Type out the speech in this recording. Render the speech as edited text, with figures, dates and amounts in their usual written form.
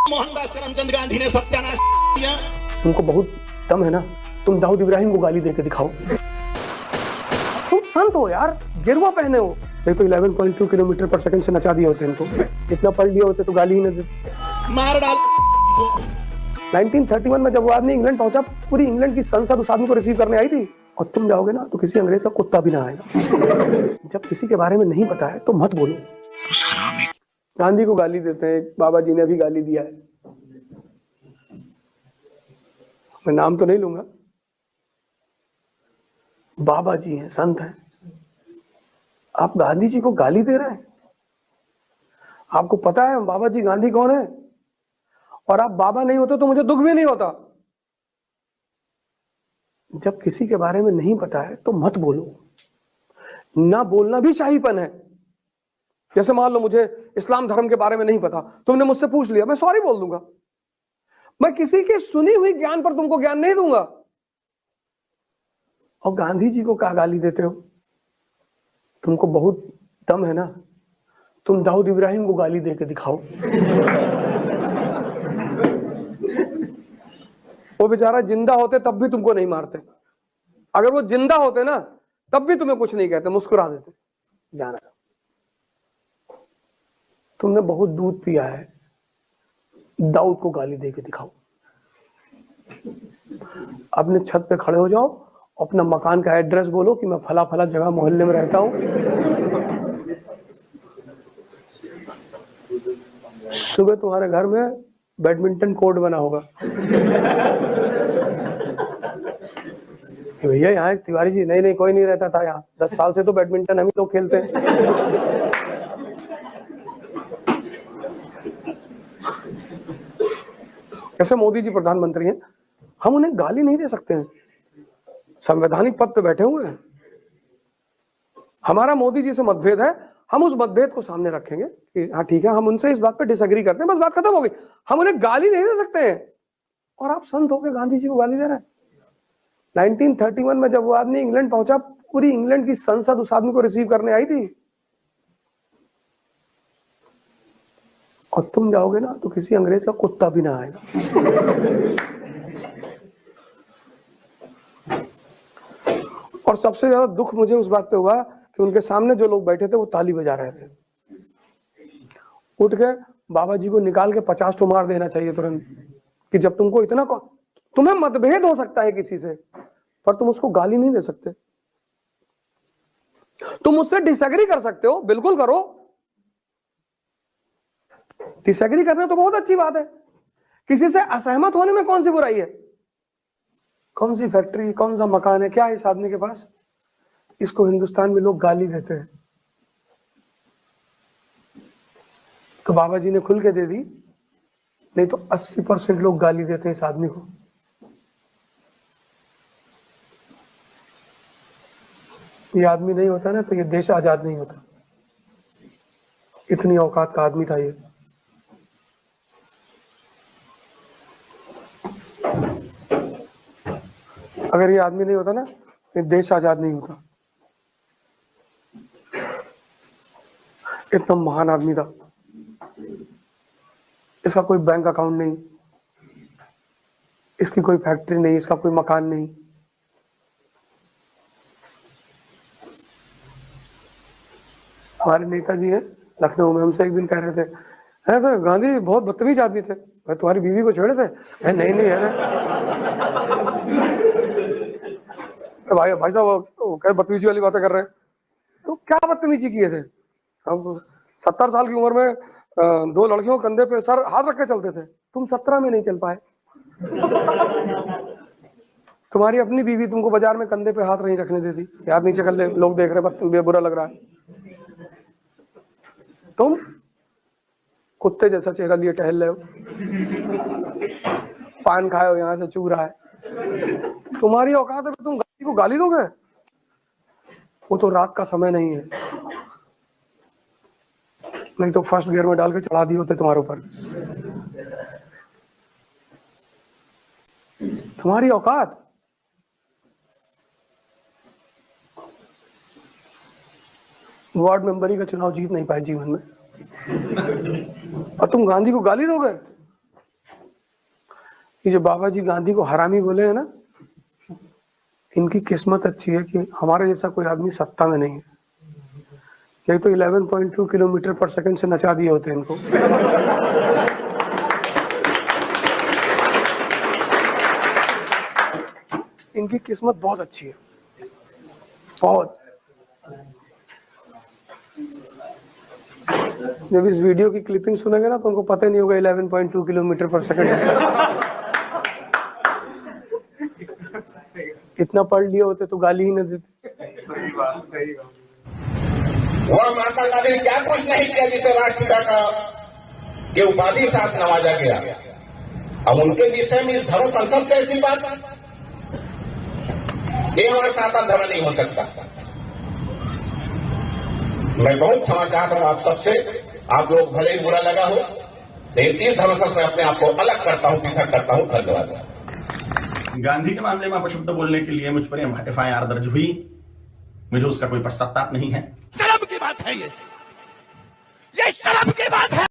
मोहनदास करमचंद गांधी ने सत्यानाश किया। तुमको बहुत दम है ना, तुम दाऊद इब्राहिम को गाली देके दिखाओ। तुम संत हो यार, गिरवा पहने हो। नहीं तो 11.2 किलोमीटर पर सेकंड से नचा दिए होते इनको। इतना पढ़ लिए होते तो गाली ही न देते। मार डाल। 1931 में जब वो आदमी इंग्लैंड पहुंचा, पूरी इंग्लैंड की संसद उस आदमी को रिसीव करने आई थी। और तुम जाओगे ना तो किसी अंग्रेज का कुत्ता भी ना आएगा। जब किसी के बारे में नहीं पता है तो मत बोलो। गांधी को गाली देते हैं, बाबा जी ने भी गाली दिया है। मैं नाम तो नहीं लूंगा। बाबा जी हैं, संत हैं, आप गांधी जी को गाली दे रहे हैं। आपको पता है बाबा जी गांधी कौन है? और आप बाबा नहीं होते तो मुझे दुख भी नहीं होता। जब किसी के बारे में नहीं पता है तो मत बोलो। ना बोलना भी शाहीपन है। जैसे मान लो मुझे इस्लाम धर्म के बारे में नहीं पता, तुमने मुझसे पूछ लिया, मैं सॉरी बोल दूंगा। मैं किसी की सुनी हुई ज्ञान पर तुमको ज्ञान नहीं दूंगा। और गांधी जी को क्या गाली देते हो? तुमको बहुत दम है ना, तुम दाऊद इब्राहिम को गाली देके दिखाओ। वो बेचारा जिंदा होते तब भी तुमको नहीं मारते। अगर वो जिंदा होते ना तब भी तुम्हें कुछ नहीं कहते, मुस्कुरा देते। जाना, तुमने बहुत दूध पिया है, दाऊद को गाली देके दिखाओ। अपने छत पे खड़े हो जाओ, अपना मकान का एड्रेस बोलो कि मैं फला फला जगह मोहल्ले में रहता हूं। सुबह तुम्हारे घर में बैडमिंटन कोर्ट बना होगा। भैया यहाँ तिवारी जी, नहीं कोई नहीं रहता था यहाँ, 10 साल से तो बैडमिंटन हम ही लोग खेलते हैं। कैसे मोदी जी प्रधानमंत्री हैं, हम उन्हें गाली नहीं दे सकते हैं। संवैधानिक पद पे बैठे हुए हैं। हमारा मोदी जी से मतभेद है, हम उस मतभेद को सामने रखेंगे कि हाँ ठीक है, हम उनसे इस बात पे डिसएग्री करते हैं, बस बात खत्म हो गई। हम उन्हें गाली नहीं दे सकते हैं। और आप संत होकर गांधी जी को गाली दे रहे हैं। 1931 में जब वो आदमी इंग्लैंड पहुंचा, पूरी इंग्लैंड की संसद उस आदमी को रिसीव करने आई थी। और तुम जाओगे ना तो किसी अंग्रेज का कुत्ता भी ना आएगा। और सबसे ज्यादा दुख मुझे उस बात पे हुआ कि उनके सामने जो लोग बैठे थे वो ताली बजा रहे थे। उठ के बाबा जी को निकाल के 50 तो मार देना चाहिए तुरंत। कि जब तुमको इतना तुम्हें मतभेद हो सकता है किसी से, पर तुम उसको गाली नहीं दे सकते। तुम उससे डिसएग्री कर सकते हो, बिल्कुल करो। डिसएग्री करना तो बहुत अच्छी बात है। किसी से असहमत होने में कौन सी बुराई है? कौन सी फैक्ट्री, कौन सा मकान है, क्या है इस आदमी के पास? इसको हिंदुस्तान में लोग गाली देते हैं। तो बाबा जी ने खुल के दे दी, नहीं तो 80% लोग गाली देते हैं इस आदमी को। ये आदमी नहीं होता ना तो ये देश आजाद नहीं होता। इतनी औकात का आदमी था ये। अगर ये आदमी नहीं होता ना तो देश आजाद नहीं होता। इतना महान आदमी था। इसका कोई बैंक अकाउंट नहीं, इसकी कोई फैक्ट्री नहीं, इसका कोई मकान नहीं। हमारे नेताजी हैं लखनऊ में, हमसे एक दिन कह रहे थे, है तो गांधी बहुत बदतमीज आदमी थे, तुम्हारी बीवी को छेड़े थे? नहीं है ना। भाई साहब क्या बदतमीजी वाली बातें कर रहे हैं? तो क्या बदतमीजी किए थे? अब 70 साल की उम्र में 2 लड़कियों कंधे पे सर हाथ रख के चलते थे। तुम 17 में नहीं चल पाए। तुम्हारी अपनी बीवी तुमको बाजार में कंधे पे हाथ नहीं रखने देती, याद नीचे कर ले, लोग देख रहे, बुरा लग रहा है। तुम कुत्ते जैसा चेहरा लिए टहल रहे हो, पान खाए हो, यहाँ से चू रहा है। तुम्हारी औकात है तुम गाली को गाली दोगे? वो तो रात का समय नहीं है, नहीं तो फर्स्ट गियर में डाल के चढ़ा दिए होते तुम्हारे ऊपर। तुम्हारी औकात। वार्ड मेंबरी का चुनाव जीत नहीं पाए जीवन में, और तुम गांधी को गाली दोगे? कि जो बाबा जी गांधी को हरामी बोले हैं ना, इनकी किस्मत अच्छी है कि हमारे जैसा कोई आदमी सत्ता में नहीं है। नहीं तो 11.2 किलोमीटर पर सेकंड से नचा दिए होते इनको। इनकी किस्मत बहुत अच्छी है, बहुत। जब इस वीडियो की क्लिपिंग सुनेंगे ना तो उनको पता ही नहीं होगा 11.2 किलोमीटर पर सेकंड। इतना पढ़ लिए होते तो गाली ही न देते। सही बात, सही बात। वह महात्मा गांधी ने क्या कुछ नहीं किया जिसे राष्ट्रपिता का ये उपाधि साथ नवाजा गया। अब उनके विषय में इस धर्म संसद से ऐसी बात, ये हमारा सनातन धर्म नहीं हो सकता। मैं बहुत क्षमा चाहता हूं आप सबसे, आप लोग भले ही बुरा लगा हो, लेकिन तीर्थ धर्म संसद में अपने आप को अलग करता हूं, पृथक करता हूं। धन्यवाद। गांधी के मामले में अपशब्द बोलने के लिए मुझ पर FIR दर्ज हुई, मुझे उसका कोई पश्चाताप नहीं है। शर्म की बात है ये शर्म की बात है।